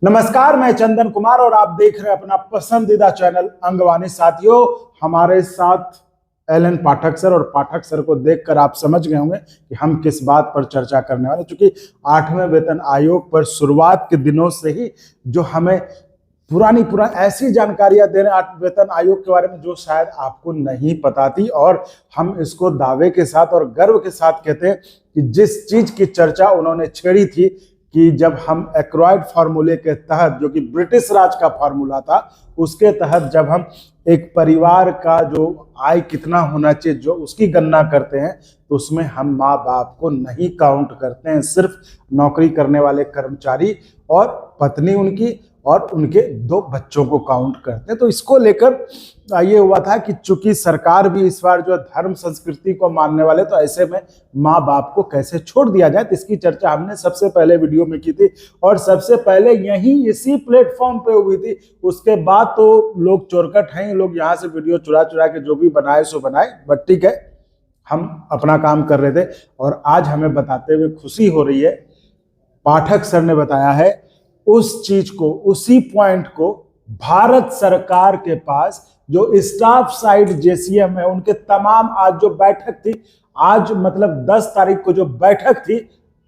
नमस्कार, मैं चंदन कुमार और आप देख रहे हैं अपना पसंदीदा चैनल अंगवानी। साथियों, हमारे साथ एलन पाठक सर, और पाठक सर को देखकर आप समझ गए होंगे कि हम किस बात पर चर्चा करने वाले। क्योंकि 8वें वेतन आयोग पर शुरुआत के दिनों से ही जो हमें पुरानी ऐसी जानकारियां दे रहे हैं 8वें वेतन आयोग के बारे में जो शायद आपको नहीं पता थी, और हम इसको दावे के साथ और गर्व के साथ कहते हैं कि जिस चीज की चर्चा उन्होंने छेड़ी थी कि जब हम एक्वायर्ड फार्मूले के तहत, जो कि ब्रिटिश राज का फार्मूला था, उसके तहत जब हम एक परिवार का जो आय कितना होना चाहिए जो उसकी गणना करते हैं, तो उसमें हम माँ बाप को नहीं काउंट करते हैं, सिर्फ नौकरी करने वाले कर्मचारी और पत्नी उनकी और उनके 2 बच्चों को काउंट करते हैं। तो इसको लेकर ये हुआ था कि चूंकि सरकार भी इस बार जो धर्म संस्कृति को मानने वाले, तो ऐसे में माँ बाप को कैसे छोड़ दिया जाए, तो इसकी चर्चा हमने सबसे पहले वीडियो में की थी और सबसे पहले यही इसी प्लेटफॉर्म पे हुई थी। उसके बाद तो लोग चोरकट हैं, लोग यहाँ से वीडियो चुरा के जो भी बनाए सो बनाए, बट ठीक है, हम अपना काम कर रहे थे। और आज हमें बताते हुए खुशी हो रही है, पाठक सर ने बताया है उस चीज को, उसी पॉइंट को भारत सरकार के पास जो स्टाफ साइड जेसीएम है, उनके तमाम आज जो बैठक थी, आज मतलब 10 तारीख को जो बैठक थी,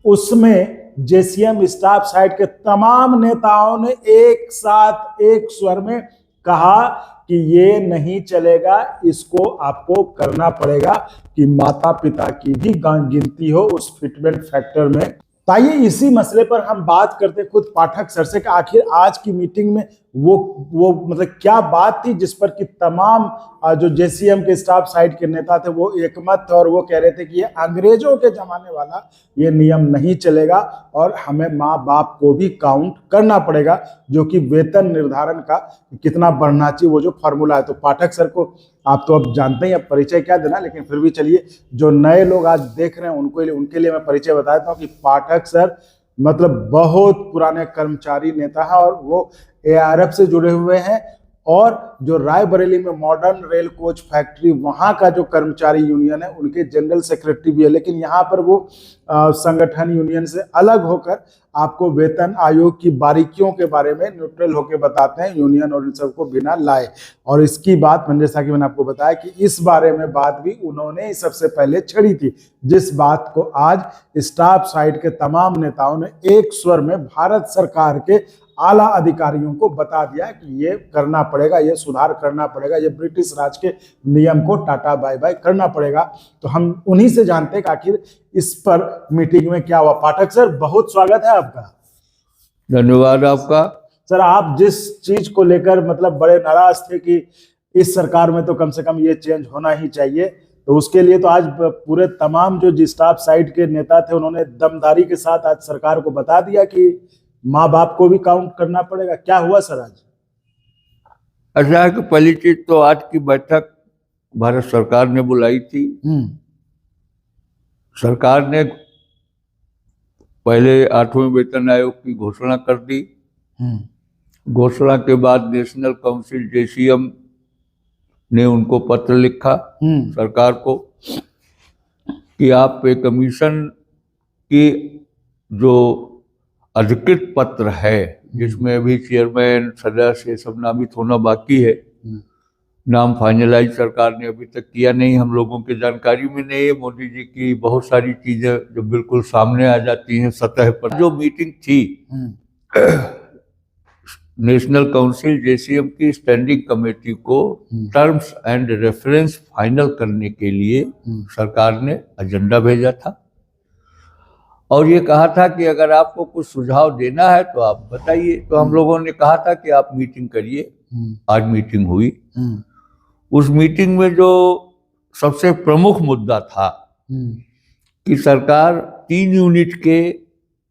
उसमें जेसीएम स्टाफ साइड के तमाम नेताओं ने एक साथ एक स्वर में कहा कि ये नहीं चलेगा, इसको आपको करना पड़ेगा कि माता पिता की भी गिनती हो उस फिटमेंट फैक्टर में। तो आइए इसी मसले पर हम बात करते हैं खुद पाठक सर से कि आखिर आज की मीटिंग में वो मतलब क्या बात थी जिस पर कि तमाम जो जेसीएम के स्टाफ साइड के नेता थे वो एकमत थे, और वो कह रहे थे कि ये अंग्रेजों के जमाने वाला ये नियम नहीं चलेगा और हमें माँ बाप को भी काउंट करना पड़ेगा, जो कि वेतन निर्धारण का कितना बढ़ना चाहिए वो जो फॉर्मूला है। तो पाठक सर को आप तो अब जानते हैं, अब परिचय क्या देना, लेकिन फिर भी चलिए जो नए लोग आज देख रहे हैं उनके लिए मैं परिचय बता देता हूँ कि पाठक सर मतलब बहुत पुराने कर्मचारी नेता है और वो एआरएफ से जुड़े हुए हैं, और जो रायबरेली में मॉडर्न रेल कोच फैक्ट्री वहां का जो कर्मचारी यूनियन है उनके जनरल सेक्रेटरी भी है। लेकिन यहाँ पर वो संगठन यूनियन से अलग होकर आपको वेतन आयोग की बारीकियों के बारे में न्यूट्रल होकर बताते हैं, यूनियन और इन सबको बिना लाए। और इसकी बात जैसा कि मैंने आपको बताया कि इस बारे में बात भी उन्होंने ही सबसे पहले छेड़ी थी, जिस बात को आज स्टाफ साइड के तमाम नेताओं ने एक स्वर में भारत सरकार के आला अधिकारियों को बता दिया कि ये करना पड़ेगा, ये सुधार करना पड़ेगा, ये ब्रिटिश राज के नियम को टाटा बाय बाय करना पड़ेगा। तो हम उन्हीं से जानते हैं कि आखिर इस पर मीटिंग में क्या हुआ। पाठक सर, बहुत स्वागत है आपका। धन्यवाद आपका। सर, आप जिस चीज को लेकर मतलब बड़े नाराज थे कि इस सरकार में तो कम से कम ये चेंज होना ही चाहिए, तो उसके लिए तो आज पूरे तमाम जो स्टाफ साइड के नेता थे उन्होंने दमदारी के साथ आज सरकार को बता दिया कि माँ बाप को भी काउंट करना पड़ेगा। क्या हुआ सर आज? अच्छा है कि पहली चीज तो आज की बैठक भारत सरकार ने बुलाई थी। सरकार ने पहले 8वें वेतन आयोग की घोषणा कर दी। घोषणा के बाद नेशनल काउंसिल जेसीएम ने उनको पत्र लिखा सरकार को कि आप पे कमीशन की जो अधिकृत पत्र है, जिसमें अभी चेयरमैन सदस्य सब नामित होना बाकी है, नाम फाइनलाइज सरकार ने अभी तक किया नहीं, हम लोगों की जानकारी में नहीं है। मोदी जी की बहुत सारी चीजें जो बिल्कुल सामने आ जाती हैं सतह पर। जो मीटिंग थी नेशनल काउंसिल जेसीएम की स्टैंडिंग कमेटी को टर्म्स एंड रेफरेंस फाइनल करने के लिए सरकार ने एजेंडा भेजा था और ये कहा था कि अगर आपको कुछ सुझाव देना है तो आप बताइए। तो हम लोगों ने कहा था कि आप मीटिंग करिए। आज मीटिंग हुई। उस मीटिंग में जो सबसे प्रमुख मुद्दा था कि सरकार 3 यूनिट के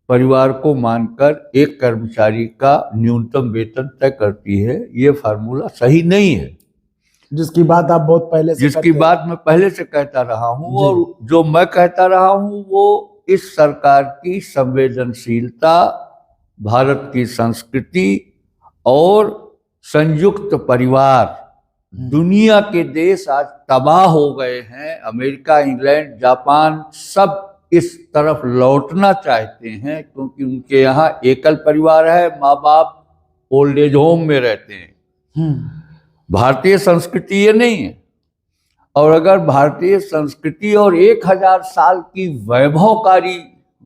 परिवार को मानकर एक कर्मचारी का न्यूनतम वेतन तय करती है, ये फार्मूला सही नहीं है। जिसकी बात आप बहुत पहले से मैं पहले से कहता रहा हूं, और जो मैं कहता रहा हूं वो इस सरकार की संवेदनशीलता, भारत की संस्कृति और संयुक्त परिवार, दुनिया के देश आज तबाह हो गए हैं। अमेरिका, इंग्लैंड, जापान सब इस तरफ लौटना चाहते हैं, क्योंकि उनके यहाँ एकल परिवार है, माँ बाप ओल्ड एज होम में रहते हैं। भारतीय संस्कृति ये नहीं है। और अगर भारतीय संस्कृति और 1000 साल की वैभवकारी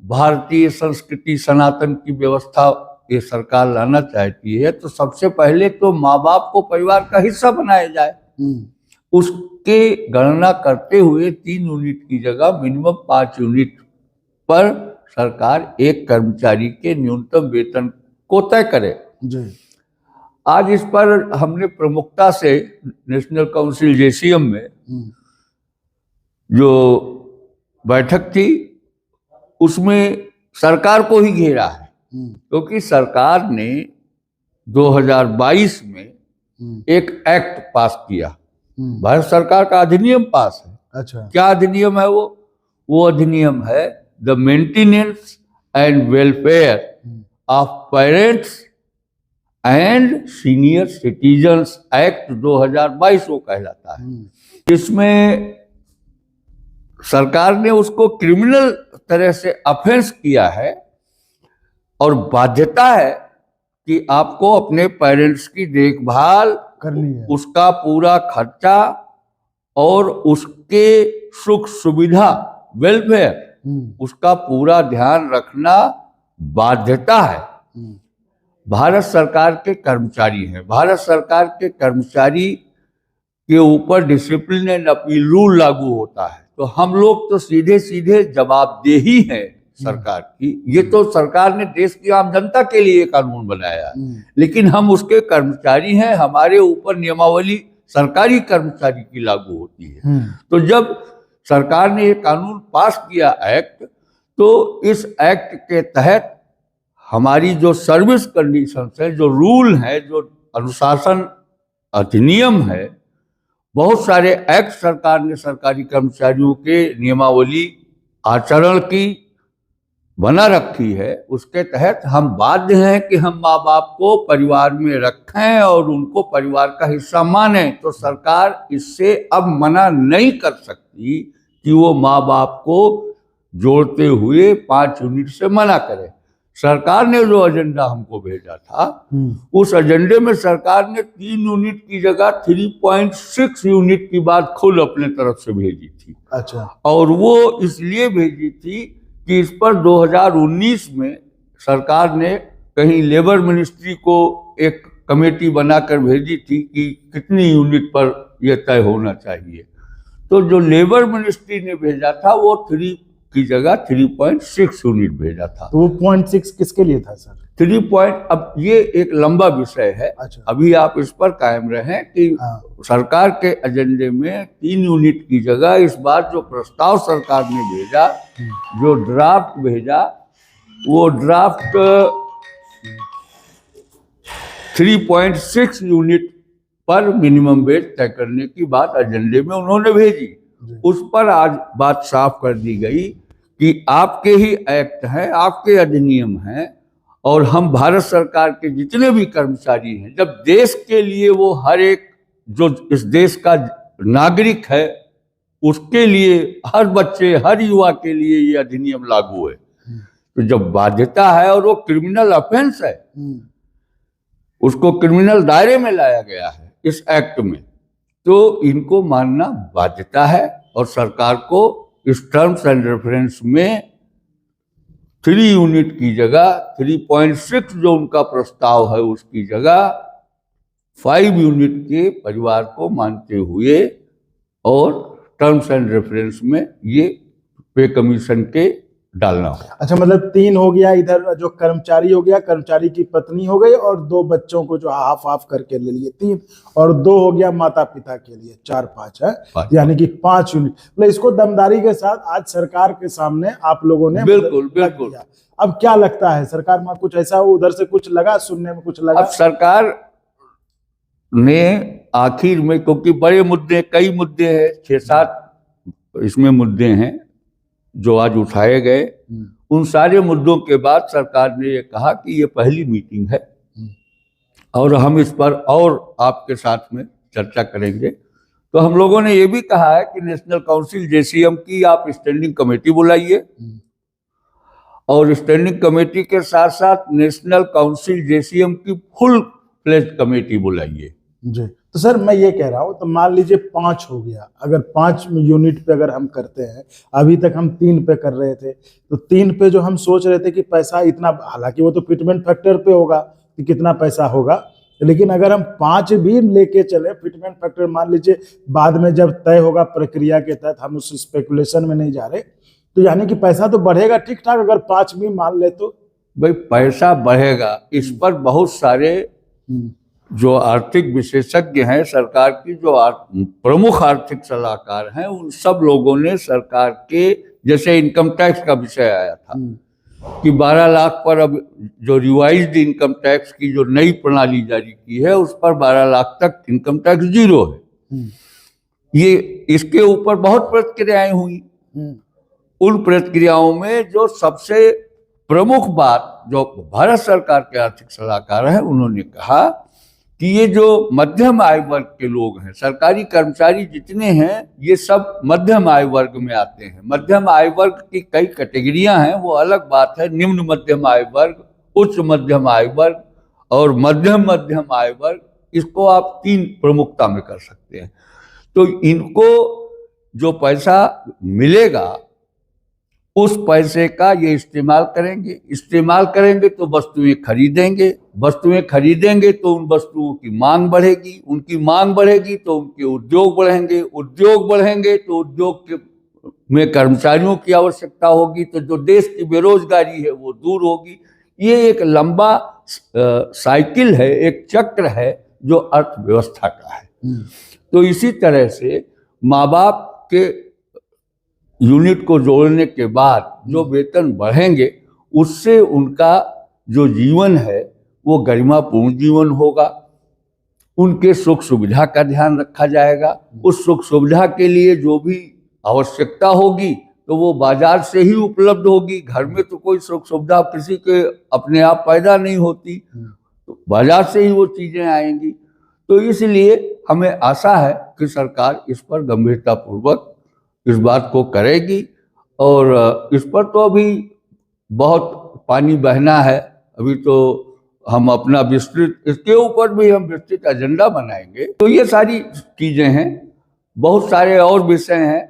भारतीय संस्कृति सनातन की व्यवस्था ये सरकार लाना चाहती है, तो सबसे पहले तो माँ बाप को परिवार का हिस्सा बनाया जाए। उसके गणना करते हुए 3 यूनिट की जगह मिनिमम 5 यूनिट पर सरकार एक कर्मचारी के न्यूनतम वेतन को तय करे। आज इस पर हमने प्रमुखता से नेशनल काउंसिल जेसीएम में जो बैठक थी उसमें सरकार को ही घेरा है, क्योंकि सरकार ने 2022 में एक एक्ट पास किया। भारत सरकार का अधिनियम पास है। अच्छा, क्या अधिनियम है वो अधिनियम है the maintenance and welfare of parents and senior citizens act 2022 वो कहलाता है। इसमें सरकार ने उसको क्रिमिनल तरह से अफेंस किया है और बाध्यता है कि आपको अपने पेरेंट्स की देखभाल करनी है, उसका पूरा खर्चा और उसके सुख सुविधा वेलफेयर उसका पूरा ध्यान रखना बाध्यता है। भारत सरकार के कर्मचारी हैं। भारत सरकार के कर्मचारी के ऊपर डिसिप्लिन एंड अपील रूल लागू होता है, तो हम लोग तो सीधे सीधे जवाबदेही हैं सरकार की। ये तो सरकार ने देश की आम जनता के लिए कानून बनाया, लेकिन हम उसके कर्मचारी हैं। हमारे ऊपर नियमावली सरकारी कर्मचारी की लागू होती है। तो जब सरकार ने ये कानून पास किया एक्ट, तो इस एक्ट के तहत हमारी जो सर्विस कंडीशंस है, जो रूल है, जो अनुशासन अधिनियम है, बहुत सारे एक्ट सरकार ने सरकारी कर्मचारियों के नियमावली आचरण की बना रखी है। उसके तहत हम बाध्य हैं कि हम माँ बाप को परिवार में रखें और उनको परिवार का हिस्सा माने। तो सरकार इससे अब मना नहीं कर सकती कि वो माँ बाप को जोड़ते हुए 5 यूनिट से मना करे। सरकार ने जो एजेंडा हमको भेजा था, उस एजेंडे में सरकार ने 3 यूनिट की जगह 3.6 यूनिट की बात खुद अपने तरफ से भेजी थी। अच्छा, और वो इसलिए भेजी थी कि इस पर 2019 में सरकार ने कहीं लेबर मिनिस्ट्री को एक कमेटी बनाकर भेजी थी कि कितनी यूनिट पर यह तय होना चाहिए। तो जो लेबर मिनिस्ट्री ने भेजा था वो 3 की जगह 3.6 यूनिट भेजा था। तो वो 0.6 किसके लिए था सर? 3 अब ये एक लंबा विषय है। अच्छा, अभी आप इस पर कायम रहें कि सरकार के एजेंडे में 3 यूनिट की जगह इस बार जो प्रस्ताव सरकार ने भेजा, जो ड्राफ्ट भेजा, वो ड्राफ्ट 3.6 यूनिट पर मिनिमम वेज तय करने की बात एजेंडे में उन्होंने भेजी। उस पर आज बात साफ कर दी गई कि आपके ही एक्ट हैं, आपके अधिनियम हैं, और हम भारत सरकार के जितने भी कर्मचारी हैं, जब देश के लिए वो हर एक जो इस देश का नागरिक है उसके लिए, हर बच्चे हर युवा के लिए ये अधिनियम लागू है। तो जब बाध्यता है और वो क्रिमिनल ऑफेंस है, उसको क्रिमिनल दायरे में लाया गया है इस एक्ट में, तो इनको मानना बाध्यता है। और सरकार को इस टर्म्स एंड रेफरेंस में 3 यूनिट की जगह 3.6 जो उनका प्रस्ताव है उसकी जगह 5 यूनिट के परिवार को मानते हुए और टर्म्स एंड रेफरेंस में ये पे कमीशन के डालना हो। अच्छा, मतलब 3 हो गया, इधर जो कर्मचारी हो गया, कर्मचारी की पत्नी हो गई, और 2 बच्चों को जो हाफ हाफ करके ले लिए 3, और 2 हो गया माता पिता के लिए, 4-5 है, यानी कि 5 यूनिट। मतलब इसको दमदारी के साथ आज सरकार के सामने आप लोगों ने बिल्कुल बिल्कुल। अब क्या लगता है सरकार में कुछ ऐसा उधर से कुछ लगा, सुनने में कुछ लगा? अब सरकार ने आखिर में, क्योंकि बड़े मुद्दे, कई मुद्दे हैं, 6-7 इसमें मुद्दे हैं जो आज उठाए गए, उन सारे मुद्दों के बाद सरकार ने ये कहा कि ये पहली मीटिंग है और हम इस पर और आपके साथ में चर्चा करेंगे। तो हम लोगों ने ये भी कहा है कि नेशनल काउंसिल जेसीएम की आप स्टैंडिंग कमेटी बुलाइए और स्टैंडिंग कमेटी के साथ साथ नेशनल काउंसिल जेसीएम की फुल फ्लेज कमेटी बुलाइए। जी, तो सर मैं ये कह रहा हूँ, तो मान लीजिए 5 हो गया, अगर 5 यूनिट पे अगर हम करते हैं, अभी तक हम 3 पे कर रहे थे, तो 3 पे जो हम सोच रहे थे कि पैसा इतना, हालांकि वो तो फिटमेंट फैक्टर पे होगा कि कितना पैसा होगा, लेकिन अगर हम 5 भी लेके चले, फिटमेंट फैक्टर मान लीजिए बाद में जब तय होगा प्रक्रिया के तहत, हम उस स्पेकुलेशन में नहीं जा रहे, तो यानी कि पैसा तो बढ़ेगा ठीक ठाक, अगर 5 भी मान ले तो। भाई पैसा बढ़ेगा, इस पर बहुत सारे जो आर्थिक विशेषज्ञ हैं, सरकार की जो प्रमुख आर्थिक सलाहकार हैं, उन सब लोगों ने सरकार के, जैसे इनकम टैक्स का विषय आया था कि 12 लाख पर अब जो रिवाइज्ड इनकम टैक्स की जो नई प्रणाली जारी की है, उस पर 12 लाख तक इनकम टैक्स 0 है। ये इसके ऊपर बहुत प्रतिक्रियाएं हुई। उन प्रतिक्रियाओं में जो सबसे प्रमुख बात जो भारत सरकार के आर्थिक सलाहकार हैं, उन्होंने कहा कि ये जो मध्यम आय वर्ग के लोग हैं, सरकारी कर्मचारी जितने हैं, ये सब मध्यम आय वर्ग में आते हैं। मध्यम आय वर्ग की कई कैटेगरियां हैं, वो अलग बात है, निम्न मध्यम आय वर्ग, उच्च मध्यम आय वर्ग और मध्यम मध्यम आय वर्ग, इसको आप 3 प्रमुखता में कर सकते हैं। तो इनको जो पैसा मिलेगा, उस पैसे का ये इस्तेमाल करेंगे तो वस्तुएं खरीदेंगे, वस्तुएं खरीदेंगे तो उन वस्तुओं की मांग बढ़ेगी, उनकी मांग बढ़ेगी तो उनके उद्योग बढ़ेंगे, उद्योग बढ़ेंगे तो उद्योग में कर्मचारियों की आवश्यकता होगी, तो जो देश की बेरोजगारी है वो दूर होगी। ये एक लंबा साइकिल है, एक चक्र है जो अर्थव्यवस्था का है। तो इसी तरह से माँ बाप के यूनिट को जोड़ने के बाद जो वेतन बढ़ेंगे, उससे उनका जो जीवन है वो गरिमापूर्ण जीवन होगा। उनके सुख सुविधा का ध्यान रखा जाएगा। उस सुख सुविधा के लिए जो भी आवश्यकता होगी तो वो बाजार से ही उपलब्ध होगी। घर में तो कोई सुख सुविधा किसी के अपने आप पैदा नहीं होती, तो बाजार से ही वो चीजें आएंगी। तो इसलिए हमें आशा है कि सरकार इस पर गंभीरतापूर्वक इस बात को करेगी, और इस पर तो अभी बहुत पानी बहना है। अभी तो हम अपना विस्तृत, इसके ऊपर भी हम विस्तृत एजेंडा बनाएंगे। तो ये सारी चीजें हैं, बहुत सारे और विषय हैं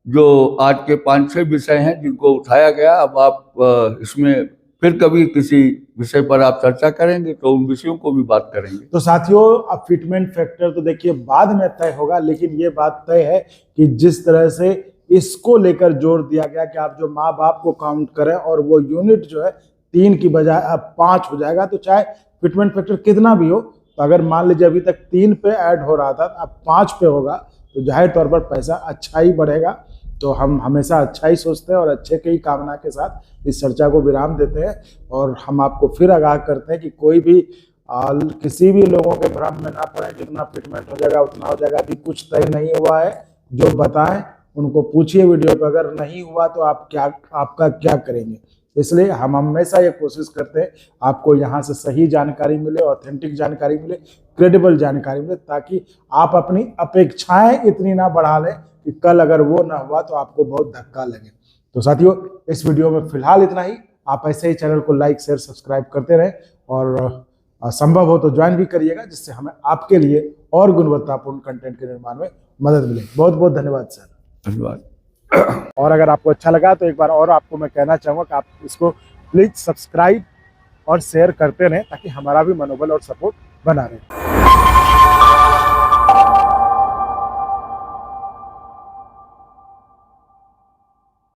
जो आज के 5-6 विषय हैं जिनको उठाया गया। अब आप इसमें फिर कभी किसी विषय पर आप चर्चा करेंगे तो उन विषयों को भी बात करेंगे। तो साथियों, अब फिटमेंट फैक्टर तो देखिए बाद में तय होगा, लेकिन ये बात तय है कि जिस तरह से इसको लेकर जोर दिया गया कि आप जो माँ बाप को काउंट करें और वो यूनिट जो है 3 की बजाय अब 5 हो जाएगा, तो चाहे फिटमेंट फैक्टर कितना भी हो, तो अगर मान लीजिए अभी तक 3 पे ऐड हो रहा था, अब 5 पे होगा, तो जाहिर तौर पर पैसा अच्छा ही बढ़ेगा। तो हम हमेशा अच्छा ही सोचते हैं और अच्छे की कामना के साथ इस चर्चा को विराम देते हैं, और हम आपको फिर आगाह करते हैं कि कोई भी किसी भी लोगों के भ्रम में ना पड़े। जितना फिटमेंट हो जाएगा उतना हो जाएगा, अभी कुछ तय नहीं हुआ है। जो बताएं उनको पूछिए वीडियो पर, अगर नहीं हुआ तो आपका क्या करेंगे। इसलिए हम हमेशा ये कोशिश करते हैं आपको यहाँ से सही जानकारी मिले, ऑथेंटिक जानकारी मिले, क्रेडिबल जानकारी मिले, ताकि आप अपनी अपेक्षाएं इतनी ना बढ़ा लें कि कल अगर वो ना हुआ तो आपको बहुत धक्का लगे। तो साथियों, इस वीडियो में फिलहाल इतना ही। आप ऐसे ही चैनल को लाइक शेयर सब्सक्राइब करते रहें, और संभव हो तो ज्वाइन भी करिएगा, जिससे हमें आपके लिए और गुणवत्तापूर्ण कंटेंट के निर्माण में मदद मिले। बहुत बहुत धन्यवाद सर। धन्यवाद। और अगर आपको अच्छा लगा तो एक बार और आपको मैं कहना चाहूँगा कि आप इसको प्लीज सब्सक्राइब और शेयर करते रहें, ताकि हमारा भी मनोबल और सपोर्ट बना रहे।